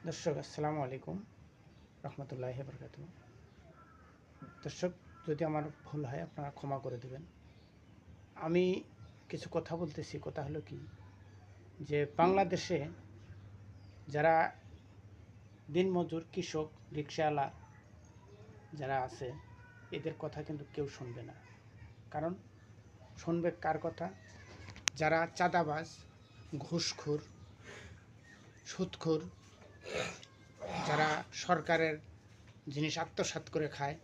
দর্শক আসসালামু আলাইকুম রহমতুল্লাহি বরকাতুহু। দর্শক, যদি আমার ভুল হয় আপনারা ক্ষমা করে দেবেন। আমি কিছু কথা বলতেছি। কথা হলো কি, যে বাংলাদেশে যারা দিনমজুর, কৃষক, রিকশাওয়ালা যারা আছে, এদের কথা কিন্তু কেউ শুনবে না। কারণ শুনবে কার কথা? যারা চাঁদাবাজ, ঘুষখোর, সুদখোর, যারা সরকারের জিনিস আত্মসাৎ করে খায়,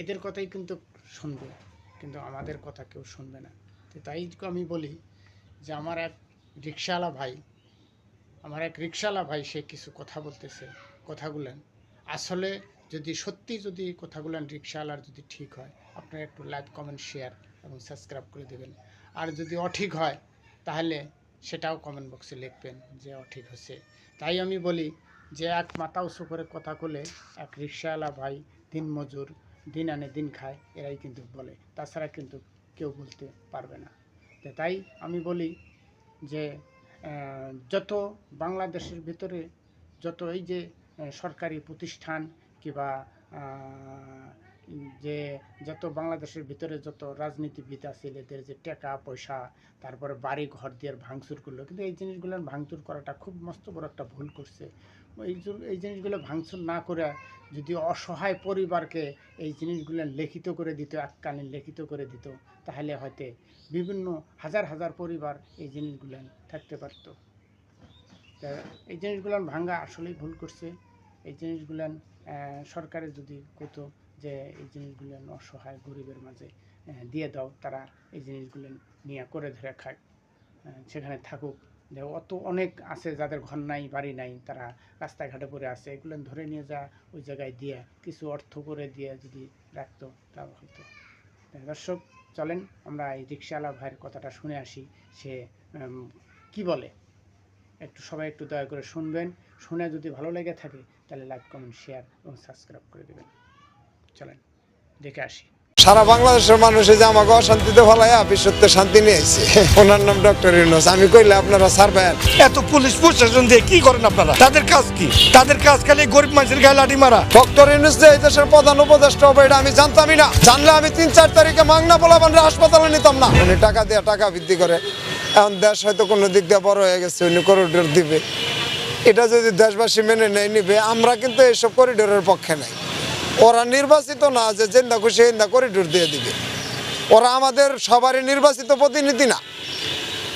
এদের কথাই কিন্তু শুনবে, কিন্তু আমাদের কথা কেউ শুনবে না। তো তাই আমি বলি যে আমার এক রিকশাওয়ালা ভাই সে কিছু কথা বলতেছে। কথাগুলেন আসলে যদি কথাগুলেন রিকশাওয়ালার যদি ঠিক হয়, আপনারা একটু লাইক, কমেন্ট, শেয়ার এবং সাবস্ক্রাইব করে দেবেন। আর যদি অঠিক হয় তাহলে সেটাও কমেন্ট বক্সে লিখবেন যে অঠিক হচ্ছে। তাই আমি বলি যে এক মাথা উঁচু করে কথা বলে এক রিকশাওয়ালা ভাই, দিন মজুর, দিন আনে দিন খায়, এরাই কিন্তু বলে, তাছাড়া কিন্তু কেউ বলতে পারবে না। তাই আমি বলি যে যত বাংলাদেশের ভিতরে যত এই যে সরকারি প্রতিষ্ঠান কিংবা যে যত বাংলাদেশের ভিতরে যত রাজনীতিবিদ আছে, এদের যে টাকা পয়সা, তারপরে বাড়ি ঘর দিয়ে ভাঙচুর করলো, কিন্তু এই জিনিসগুলো ভাঙচুর করাটা খুব মস্ত বড় একটা ভুল করছে। এই জিনিসগুলো ভাঙচুর না করে যদি অসহায় পরিবারকে এই জিনিসগুলো লিখিত করে দিত, এককালীন লিখিত করে দিত, তাহলে হয়তো বিভিন্ন হাজার হাজার পরিবার এই জিনিসগুলো থাকতে পারত। তা এই জিনিসগুলো ভাঙা আসলেই ভুল করছে। এই জিনিসগুলো সরকারে যদি কতো যে এই জিনিসগুলো অসহায় গরিবের মাঝে দিয়ে দাও, তারা এই জিনিসগুলো নিয়ে করে ধরে খায়, সেখানে থাকুক। অনেক আছে যাদের ঘর নাই, বাড়ি নাই, তারা রাস্তাঘাটে পড়ে আছে, এগুলো ধরে নিয়ে যা ওই জায়গায় দিয়ে কিছু অর্থ করে দিয়ে যদি রাখতো তাও হয়তো। দর্শক, চলেন আমরা এই রিকশাওয়ালা ভাইয়ের কথাটা শুনে আসি। সে কি বলে সবাই একটু দয়া করে শুনবেন। শুনে যদি ভালো লেগে থাকে তাহলে লাইক, কমেন্ট, শেয়ার এবং সাবস্ক্রাইব করে দেবেন। চলেন দেখে আসি। সারা বাংলাদেশের মানুষে যে আমাকে অশান্তিতে ফেলাইয়া বিশ্বতে শান্তি নিয়ে আইছে। ওনার নাম ডক্টর ইউনূস। আমি কইলে আপনারা ছাড়বেন? এত পুলিশ প্রশাসন দিয়ে কি করেন আপনারা? তাদের কাজ কি? তাদের কাজ খালি গরিব মানুষের গায়ে লাঠি মারা। ডক্টর ইউনূস যে এই দেশের প্রধান উপদেষ্টা হবে এটা আমি জানতামই না। জানলে আমি ৩-৪ তারিখে মাংনা পোলাপানরা হাসপাতালে নিতাম না। উনি টাকা দিয়ে টাকা বৃদ্ধি করে, এখন দেশ হয়তো কোনো দিক দিয়ে বড় হয়ে গেছে, উনি করিডোর দিবে। এটা যদি দেশবাসী মেনে নেয় নিবে। আমরা কিন্তু এইসব করিডোরের পক্ষে নাই। ওরা নির্বাচিত না যে যেন্দা খুশি এন্দা করিডোর দিয়ে দিবে। ওরা আমাদের সবারই নির্বাচিত প্রতিনিধি না।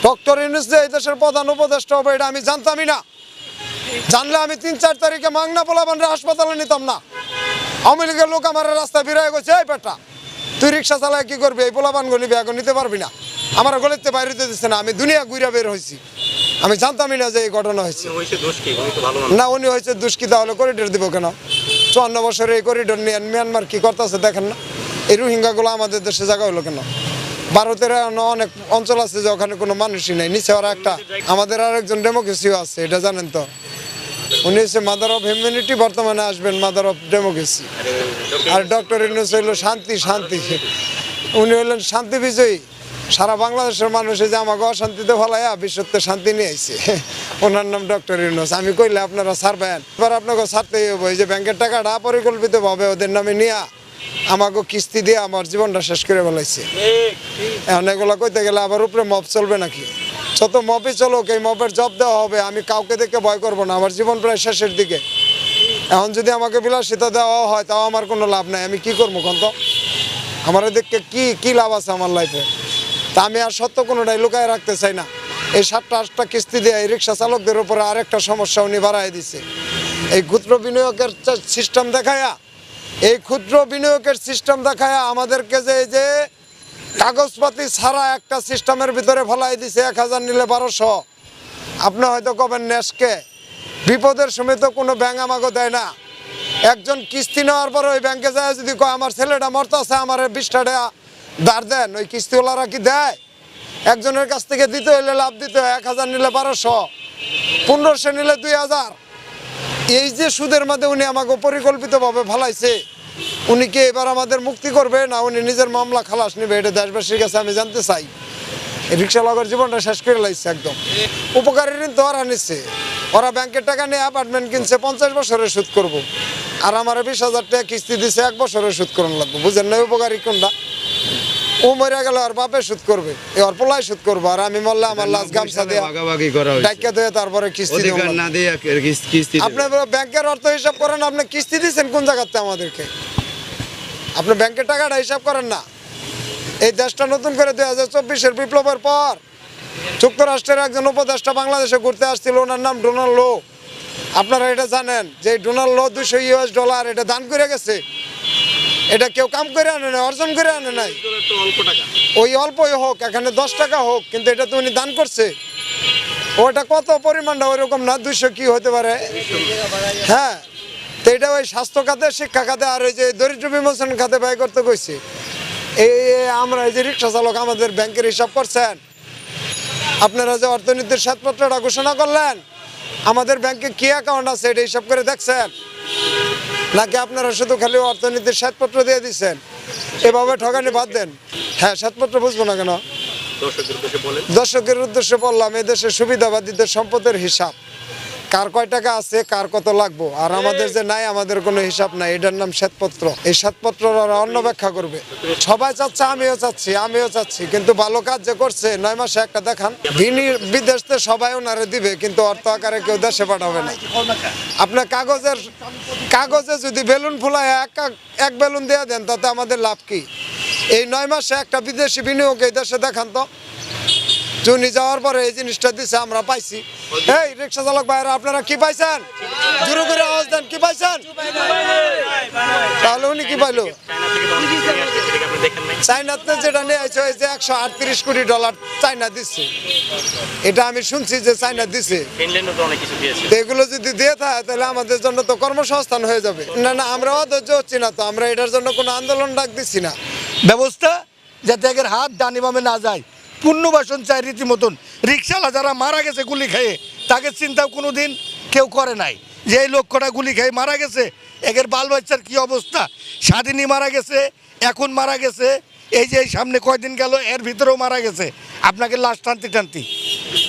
ডক্টর ইউনূস যে এই দেশের প্রধান উপদেষ্টা হবে এটা আমি জানতামই না। জানলে আমি ৩-৪ তারিখে মাংনা পোলাপানরা হাসপাতালে নিতাম না। আওয়ামী লীগের লোক আমার রাস্তায় ফিরে গেছে, এই পেটা তুই রিক্সা চালায় কি করবি, এই পোলাপানগো নিবি, এখন নিতে পারবি না। আমার গলিতে বাইরে দিচ্ছে না। আমি দুনিয়া ঘুরে বের হয়েছি, আমি জানতামই না যে এই ঘটনা হয়েছে। না, উনি হয়েছে দুষ্কৃ, তাহলে করিডোর দিব কেন? ৫৪ বছরে এই করিডোর নিয়ে মিয়ানমার কি করতেছে দেখেন না? এই রোহিঙ্গাগুলো আমাদের দেশে জায়গা হলো কেন? ভারতের অনেক অঞ্চল আছে যে ওখানে কোনো মানুষই নেই, নিচে ওরা একটা। আমাদের আরেকজন ডেমোক্রেসিও আছে, এটা জানেন তো? উনি হচ্ছে মাদার অফ হিউম্যানিটি, বর্তমানে আসবেন মাদার অফ ডেমোক্রেসি। আর ডক্টর ইউনূস হইল শান্তি। উনি হইলেন শান্তি বিজয়ী। সারা বাংলাদেশের মানুষে যে আমাকে অশান্তিতে ফেলাইয়া বিশ্বতে শান্তি নিয়ে আইছে। ওনার নাম ডক্টর ইউনূস। আমি কইলে আপনারা ছাড়বেন? এবার আপনাকে ছাড়তেই হবে। এই যে ব্যাংকের টাকাটা পরিকল্পিতভাবে ওদের নামে নিয়ে আমাকে কিস্তি দিয়ে আমার জীবনটা শেষ করে ফেলাইছে। এখন এগুলো কইতে গেলে আবার উপরে মব চলবে নাকি? যত মবই চলুক, এই মবের জব দেওয়া হবে। আমি কাউকে দেখে ভয় করবো না। আমার জীবন প্রায় শেষের দিকে। এখন যদি আমাকে বিলাসিতা দেওয়া হয় তাও আমার কোনো লাভ নাই। আমি কি করবো কন্ত? আমার দেখে কি লাভ আছে আমার লাইফে? তা আমি আর সত্য কোনোটাই লুকায় রাখতে চাই না। এই 7টা-8টা কিস্তি দিয়ে এই রিক্সা চালকদের উপরে আরেকটা সমস্যা উনি বাড়াই দিছে। এই ক্ষুদ্র বিনিয়োগের সিস্টেম দেখায়া আমাদেরকে যে কাগজপাতি ছাড়া একটা সিস্টেমের ভিতরে ফেলাই দিছে। 1000 নিলে 1200। আপনি হয়তো কবেন নেশকে, বিপদের সময় তো কোনো ব্যাংক আমাকে দেয় না। একজন কিস্তি নেওয়ার পর ওই ব্যাংকে যায় যদি কয় আমার ছেলেটা মরতেছে, আমার 20টা টাকা ধার দেন, ওই কিস্তিওয়ালারা কি দেয়? একজনের কাছ থেকে দিতে হইলে লাভ দিতে হয়। 1000 নিলে 1200, 1500 নিলে 2000। এই যে সুদের মধ্যে উনি আমাকে পরিকল্পিতভাবে ফেলাইছে, উনি কি এবার আমাদের মুক্তি করবে না উনি নিজের মামলা খালাস নিবে? এটা দেশবাসীর কাছে আমি জানতে চাই। রিক্সা লগের জীবনটা শেষ করে লাগছে একদম। উপকারী ঋণ তো আর আনিচ্ছে, ওরা ব্যাংকের টাকা নিয়ে অ্যাপার্টমেন্ট কিনছে 50 বছরের সুদ করব। আর আমার 20,000 টাকা কিস্তি দিছে 1 বছরের সুদ করুন লাগবে। বুঝেন না উপকারী কোনটা? ও মরে গেল আর বাপে সুদ করবে, ওর পোলাই সুদ করবো, আর আমি মরলে আমার লাশ গামছা দিয়ে ডাক্কা দিয়ে তারপরে কিস্তি দিব না। আপনি ব্যাংকের অর্থ হিসাব করেন, আপনি কিস্তি দিচ্ছেন কোন জায়গাতে আমাদেরকে? আপনি ব্যাংকের টাকাটা হিসাব করেন না। এই দেশটা নতুন করে 2024-এর বিপ্লবের পর যুক্তরাষ্ট্রের একজন উপদেষ্টা বাংলাদেশে ঘুরতে আসছিল, ওনার নাম ডোনাল্ড লো। আপনারা এটা জানেন যে ডোনাল্ড লো $200 এটা দান করে গেছে। এটা কেউ কাম করে আনে নাই, অর্জন করে আনে নাই। ওই অল্পই হোক, এখানে 10 টাকা হোক, কিন্তু এটা তো উনি দান করছে। ওটা কত পরিমাণটা ওইরকম না, 200 কি হতে পারে। হ্যাঁ, তো এটা ওই স্বাস্থ্য খাতে, শিক্ষা খাতে, আর ওই যে দরিদ্র বিমোচন খাতে ব্যয় করতে কইছে। এই আমরা এই যে রিক্সা চালক, আমাদের ব্যাংকের হিসাব করছেন? আপনারা যে অর্থনীতির শ্বেতপত্রটা ঘোষণা করলেন, আমাদের ব্যাংকে কি অ্যাকাউন্ট আছে এটা হিসাব করে দেখছেন? নাকি আপনারা শুধু খালি অর্থনীতির শ্বেতপত্র দিয়ে দিচ্ছেন? এভাবে ঠকানি বাদ দেন। হ্যাঁ, শ্বেতপত্র বুঝবো না কেন? দর্শকের উদ্দেশ্যে বললাম, এদেশের সুবিধাবাদীদের সম্পদের হিসাব, কার কয় টাকা আছে, কার কত লাগবো, আর আমাদের যে নাই, আমাদের কোনো হিসাব নাই। এটার নাম শ্বেতপত্র। এই শ্বেতপত্র ওরা অন্য ব্যাখ্যা করবে। সবাই চাচ্ছে, আমিও চাচ্ছি, কিন্তু ভালো কাজ যে করছে 9 মাসে একটা দেখান। বিদেশে সবাই ওনারে দিবে, কিন্তু অর্থ আকারে কেউ দেশে পাঠাবে না। আপনার কাগজে যদি বেলুন ফুলায় এক বেলুন দিয়ে দেন, তাতে আমাদের লাভ কি? এই 9 মাসে একটা বিদেশি বিনিয়োগ এই দেশে দেখান তো। চুনি যাওয়ার পরে এই জিনিসটা দিছে, আমরা পাইছি। এই রিক্সা চালক ভাইরা, আপনারা কি পাইছেন? জোরে করে আওয়াজ দেন, কি পাইছেন? তাহলে উনি কি পাইলো? চাইনাতে যেটা নিয়ে আসছে, ওই যে $138 কোটি চাইনা দিচ্ছে। এটা আমি শুনছি যে চাইনা দিছে। এগুলো যদি দিয়ে থাকে, তাহলে আমাদের জন্য তো কর্মসংস্থান হয়ে যাবে। না, আমরা অধৈর্য হচ্ছি না তো, আমরা এটার জন্য কোনো আন্দোলন ডাক দিচ্ছি না। ব্যবস্থা যাতে একের হাত ডানি বামে না যায়, পুনর্বাসন চাই রীতিমতন। রিক্সাওয়ালা যারা মারা গেছে গুলি খেয়ে, তাকে চিন্তাও কোনো দিন কেউ করে নাই যে এই লক্ষ্যটা গুলি খেয়ে মারা গেছে, একের বাল বাচ্চার কী অবস্থা। স্বাধীনই মারা গেছে, এখন মারা গেছে, এই যে সামনে কয়দিন গেল এর ভিতরেও মারা গেছে, আপনাকে লাশ টানতে।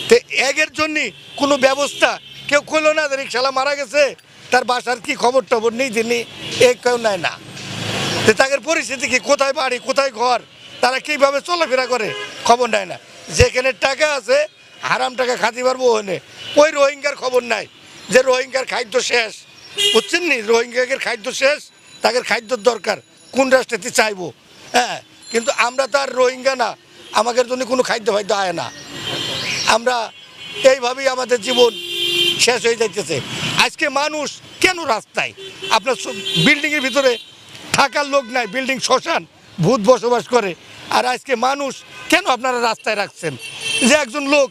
তো একের জন্যই কোনো ব্যবস্থা কেউ করলো না। রিক্সাওয়ালা মারা গেছে, তার বাসার কি খবর টবর নেই, যিনি কেউ নেয় না। তো তাদের পরিস্থিতি কি, কোথায় বাড়ি, কোথায় ঘর, তারা কীভাবে চলাফেরা করে, খবর নেয় না। যেখানে টাকা আছে, হারাম টাকা খাতে পারবো, ওই রোহিঙ্গার খবর নাই যে রোহিঙ্গার খাদ্য শেষ। বুঝছেন নি? রোহিঙ্গাকে খাদ্য শেষ, তাদের খাদ্যর দরকার, কোন রাষ্ট্রেতে চাইবো। হ্যাঁ, কিন্তু আমরা তো আর রোহিঙ্গা না, আমাদের জন্য কোনো খাদ্য আয় না। আমরা এইভাবেই আমাদের জীবন শেষ হয়ে যাইতেছে। আজকে মানুষ কেন রাস্তায়? আপনার বিল্ডিংয়ের ভিতরে থাকার লোক নাই, বিল্ডিং শ্মশান, ভূত বসবাস করে। আর আজকে মানুষ কেন আপনারা রাস্তায় রাখছেন? যে একজন লোক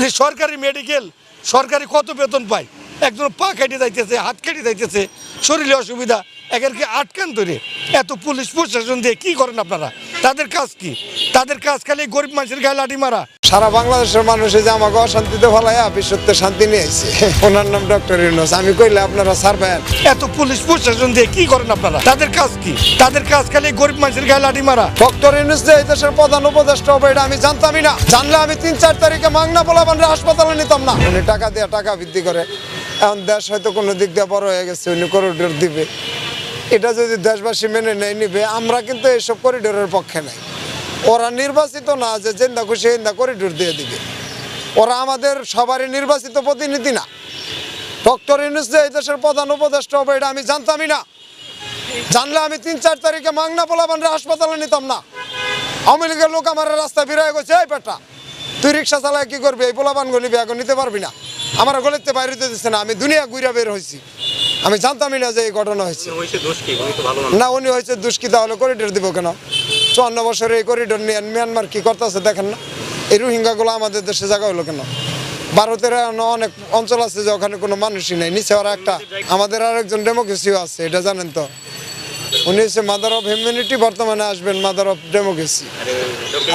যে সরকারি মেডিকেল, সরকারি কত বেতন পায়, একজন পা কেটে যাইতেছে, হাত কেটে যাইতেছে, শরীরে অসুবিধা, এদেরকে আটকান ধরে এত পুলিশ প্রশাসন দিয়ে কি করেন আপনারা? তাদের কাজ কি? তাদের কাজ খালি গরিব মানুষের গায়ে লাঠি মারা। সারা বাংলাদেশের মানুষ যে আমাকে অশান্তিতে ফেলাইয়া বিশ্বতে শান্তি নিয়ে আইছে। ওনার নাম ডক্টর ইউনূস। আমি কইলে আপনারা ছাড়বেন? এত পুলিশ প্রশাসন দিয়ে কি করেন আপনারা? তাদের কাজ কি? তাদের কাজ খালি গরিব মানুষের গায়ে লাঠি মারা। ডক্টর ইউনূস যে এই দেশের প্রধান উপদেষ্টা হবে, এটা আমি জানতামই না। জানলে আমি 3-4 তারিখে মাংনা পোলাপানরে হাসপাতালে নিতাম না। উনি টাকা দিয়ে টাকা বৃদ্ধি করে। এখন দেশ হয়তো কোনো দিক দিয়ে বড় হয়ে গেছে, উনি করিডোর দিবে। এটা যদি দেশবাসী মেনে নেয়, নিবে। আমরা কিন্তু এইসব করিডোরের পক্ষে নাই। ওরা নির্বাচিত না যে যেন্দা খুশি এন্দা করিডোর দিয়ে দিবে। ওরা আমাদের সবারই নির্বাচিত প্রতিনিধি না। ডক্টর ইউনূস যে এই দেশের প্রধান উপদেষ্টা হবে, এটা আমি জানতামই না। জানলে আমি 3-4 তারিখে মাংনা পোলাপানরে হাসপাতালে নিতাম না। আওয়ামী লীগের লোক আমার রাস্তায় বিরায় গেছে, এই বেটা তুই রিক্সা চালায় কি করবি? এই পোলাপানগো নিবি, এখন নিতে পারবি না। আমার গলিতে বাইরে দিচ্ছে না। আমি দুনিয়া ঘুরে বের হয়েছি, আমি জানতামই না যে এই ঘটনা হয়েছে। না, উনি হয়েছে দুষ্কি, তাহলে করিডোর দিব কেন? 54 বছরে এই করিডোর নিয়ে মিয়ানমার কি করতেছে দেখেন না? এই রোহিঙ্গাগুলো আমাদের দেশে জায়গা হলো কেন? ভারতের অনেক অঞ্চল আছে যে ওখানে কোনো মানুষই নেই। নিচে ওরা একটা, আমাদের আরেকজন ডেমোক্রেসিও আছে, এটা জানেন তো? উনি হচ্ছে মাদার অফ হিউম্যানিটি, বর্তমানে আসবেন মাদার অফ ডেমোক্রেসি।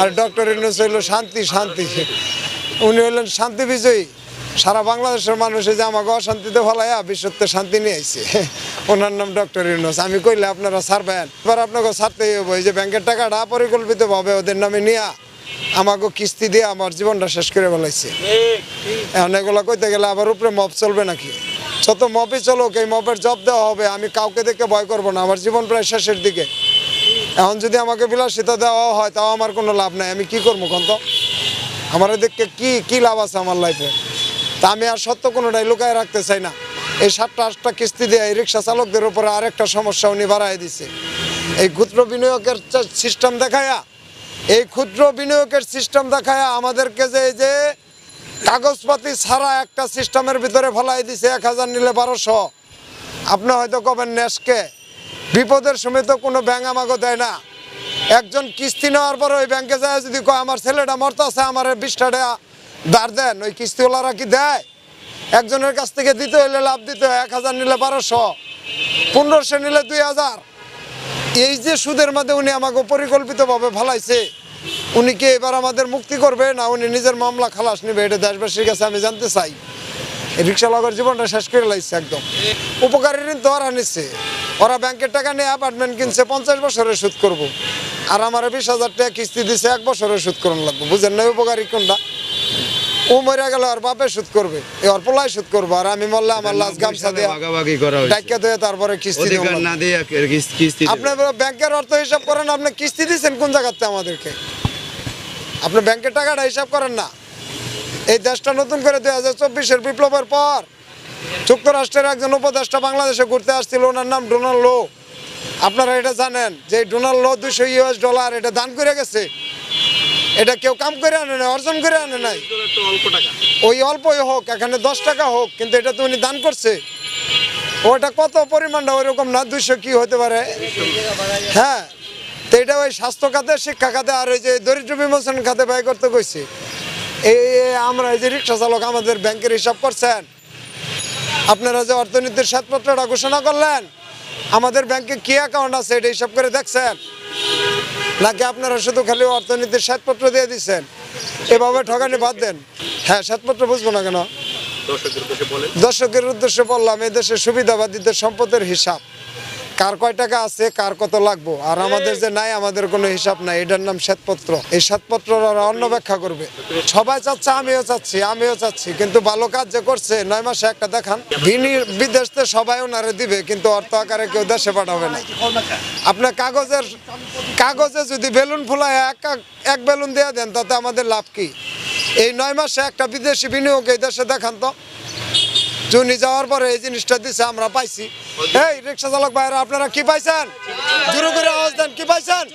আর ডক্টর ইউনূস হইল শান্তি। উনি হইলেন শান্তি বিজয়ী। সারা বাংলাদেশের মানুষ যে আমাকে অশান্তিতে ফেলাইয়া বিশ্বতে শান্তি নিয়ে আইছে। ওনার নাম ডক্টর ইউনূস। আমি কইলে আপনারা ছাড়বেন? এবার আপনাকে ছাড়তেই হবে। এই যে ব্যাংকের টাকাটা পরিকল্পিতভাবে ওদের নামে নিয়ে আমাকে কিস্তি দিয়ে আমার জীবনটা শেষ করে ফেলাইছে। এখন এগুলো কইতে গেলে আবার উপরে মব চলবে নাকি? যত মবই চলুক, এই মবের জব দেওয়া হবে। আমি কাউকে দেখে ভয় করবো না, আমার জীবন প্রায় শেষের দিকে। এখন যদি আমাকে বিলাসিতা দেওয়া হয় তাও আমার কোনো লাভ নাই। আমি কি করবো কোন তো? আমার দেখে কি লাভ আছে আমার লাইফে? তা আমি আর সত্য কোনোটাই লুকায় রাখতে চাই না। এই 7টা কিস্তি দিয়ে এই রিক্সা চালকদের উপরে আরেকটা সমস্যা উনি বাড়াই দিছে। এই ক্ষুদ্র বিনিয়োগের সিস্টেম দেখায়া, আমাদেরকে যে কাগজপাতি ছাড়া একটা সিস্টেমের ভিতরে ফেলাই দিছে। 1000 নিলে 1200। আপনি হয়তো কবেন নেশকে, বিপদের সময় তো কোনো ব্যাংক আমাকে দেয় না। একজন কিস্তি নেওয়ার পর ওই ব্যাংকে যায় যদি কয় আমার ছেলেটা মরতেছে, আমার 20 টাকা ধার দেন, ওই কিস্তিওয়ালারা কি দেয়? একজনের কাছ থেকে দিতে হইলে লাভ দিতে হয়। 1000 নিলে 1200, 1500 নিলে 2000। এই যে সুদের মধ্যে উনি আমাকে পরিকল্পিতভাবে ফেলাইছে, উনি কি এবার আমাদের মুক্তি করবে না উনি নিজের মামলা খালাস নেবে? এটা দেশবাসীর কাছে আমি জানতে চাই। রিক্সা লগের জীবনটা শেষ করে লাইছে একদম। উপকারী ঋণ তো ওরা নিচ্ছে, ওরা ব্যাংকের টাকা নিয়ে অ্যাপার্টমেন্ট কিনছে, 50 বছরের সুদ করব। আর আমার 20,000 টাকা কিস্তি দিছে, 1 বছরের সুদ করুন লাগবে। বুঝেন না উপকারী কোনটা? ও মরে গেলে ওর বাপে সুদ করবে, ওর পোলায় সুদ করবো, আর আমি মরলে আমার লাশ গামছা দিয়ে ডাক্কা দিয়ে তারপরে কিস্তি দিব। আপনি ব্যাংকের অর্থ হিসাব করেন, আপনি কিস্তি দিচ্ছেন কোন জায়গাতে আমাদেরকে? আপনি ব্যাংকের টাকাটা হিসাব করেন না। এই দেশটা নতুন করে 2024-এর বিপ্লবের পর যুক্তরাষ্ট্রের একজন উপদেষ্টা বাংলাদেশে ঘুরতে আসছিল, ওনার নাম ডোনাল্ড লো। আপনারা এটা জানেন যে ডোনাল্ড লো $200 এটা দান করে গেছে। এটা কেউ কাম করে আনে না, অর্জন করে আনে নাই। ওই অল্পই হোক, এখানে 10 টাকা হোক, কিন্তু এটা তো উনি দান করছে। ওটা কত পরিমাণটা ওইরকম না, 200 কি হতে পারে? হ্যাঁ, তো এটা ওই স্বাস্থ্য খাতে, শিক্ষা খাতে, আর ওই যে দরিদ্র বিমোচন খাতে ব্যয় করতে কইছে। এই আমরা এই যে রিক্সা চালক, আমাদের ব্যাংকের হিসাব করছেন? আপনারা যে অর্থনীতির শ্বেতপত্রটা ঘোষণা করলেন, আমাদের ব্যাংকে কি অ্যাকাউন্ট আছে এটা হিসাব করে দেখছেন? নাকি আপনারা শুধু খালি অর্থনীতির শ্বেতপত্র দিয়ে দিচ্ছেন? এভাবে ঠকানি বাদ দেন। হ্যাঁ, শ্বেতপত্র বুঝবো না কেন? দর্শকের উদ্দেশ্যে বললাম, এই দেশের সুবিধাবাদীদের সম্পদের হিসাব, কার কয় টাকা আছে, কার কত লাগবো। আর আমাদের যে নাই, আমাদের কোনো হিসাব নাই। এটার নাম শ্বেতপত্র। এই শ্বেতপত্র অন্য ব্যাখ্যা করবে। সবাই চাচ্ছে, আমিও চাচ্ছি, কিন্তু ভালো কাজ যে করছে 9 মাসে একটা দেখান। বিদেশে সবাই ওনারে দিবে, কিন্তু অর্থ আকারে কেউ দেশে পাঠাবে না। আপনার কাগজে যদি বেলুন ফুলায় এক বেলুন দিয়ে দেন, তাতে আমাদের লাভ কি? এই 9 মাসে একটা বিদেশি বিনিয়োগ এই দেশে দেখান তো। জুনি যাওয়ার পরে এই জিনিসটা দিছে, আমরা পাইছি। এই রিক্সা চালক ভাইরা, আপনারা কি পাইছেন? জোরে করে আওয়াজ দেন, কি পাইছেন?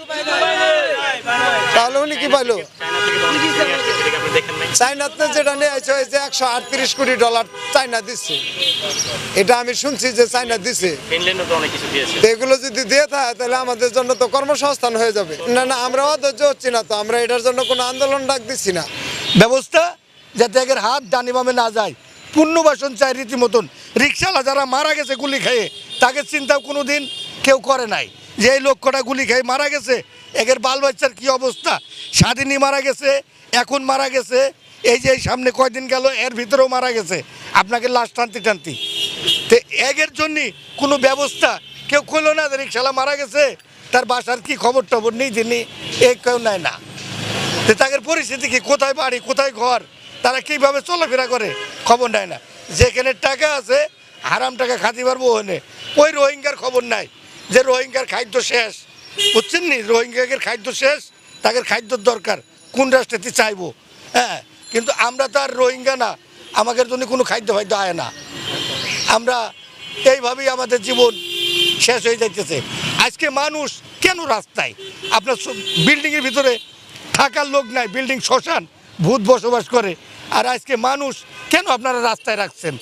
তাহলে উনি কি পাইলো? চাইনাতে যেটা নিয়ে আসছে, ওই যে $138 কোটি চাইনা দিচ্ছে। এটা আমি শুনছি যে চাইনা দিছে। এগুলো যদি দিয়ে থাকে, তাহলে আমাদের জন্য তো কর্মসংস্থান হয়ে যাবে। না, আমরা অধৈর্য হচ্ছি না তো, আমরা এটার জন্য কোনো আন্দোলন ডাক দিচ্ছি না। ব্যবস্থা যাতে একের হাত ডানি বামে না যায়, পুনর্বাসন চাই রীতিমতন। রিক্সাওয়ালা যারা মারা গেছে গুলি খেয়ে, তাকে চিন্তাও কোনো দিন কেউ করে নাই যে এই লক্ষ্যটা গুলি খেয়ে মারা গেছে, একের বাল বাচ্চার কী অবস্থা। স্বাধীনই মারা গেছে, এখন মারা গেছে, এই যে সামনে কয়দিন গেল এর ভিতরেও মারা গেছে। আপনাকে লাশ টানতে তো একের জন্যই কোনো ব্যবস্থা কেউ করলো না। রিক্সাওয়ালা মারা গেছে, তার বাসার কি খবর টবর নেই, যিনি এই কেউ নেয় না। তো তাদের পরিস্থিতি কি, কোথায় বাড়ি, কোথায় ঘর, তারা কীভাবে চলাফেরা করে খবর নেয় না। যেখানে টাকা আছে, হারাম টাকা খাতে পারবো ওখানে। ওই রোহিঙ্গার খবর নাই যে রোহিঙ্গার খাদ্য শেষ, বুঝছেন নি? রোহিঙ্গাদের খাদ্য শেষ, তাদের খাদ্যর দরকার, কোন রাষ্ট্রেতে চাইবো। হ্যাঁ, কিন্তু আমরা তো আর রোহিঙ্গা না, আমাদের জন্য কোনো খাদ্য আয় না। আমরা এইভাবেই আমাদের জীবন শেষ হয়ে যাইতেছে। আজকে মানুষ কেন রাস্তায়? আপনার বিল্ডিংয়ের ভিতরে থাকার লোক নাই, বিল্ডিং শ্মশান, ভূত বসবাস করে। আর আজকে মানুষ কেন আপনারা রাস্তায় রাখছেন?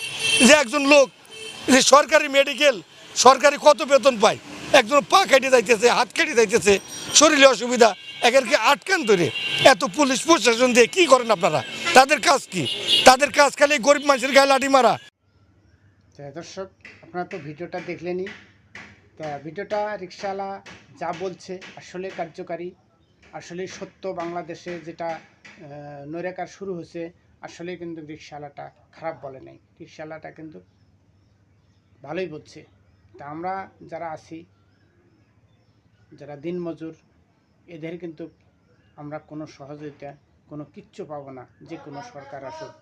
যে একজন লোক যে সরকারি মেডিকেল, সরকারি কত বেতন পায়, একজন পা কেটে যাইতেছে, হাত কেটে যাইতেছে, শরীরে অসুবিধা, এদেরকে আটকান ধরে এত পুলিশ প্রশাসন দিয়ে কী করেন আপনারা? তাদের কাজ কি? তাদের কাজ খালি গরিব মানুষের গায়ে লাঠি মারা। দর্শক, আপনারা তো ভিডিওটা দেখলেনই। তা ভিডিওটা রিক্সাওয়ালা যা বলছে আসলে কার্যকারী, আসলে সত্য। বাংলাদেশে যেটা নৈরাকার শুরু হয়েছে, আসলে কিন্তু রিক্সাওয়ালাটা খারাপ বলে নাই, রিক্সাওয়ালাটা কিন্তু ভালোই বলছে। তা আমরা যারা আছি, যারা দিনমজুর, এদের কিন্তু আমরা কোনো সহযোগিতা কোনো কিচ্ছু পাবো না, যে কোনো সরকার আসুক।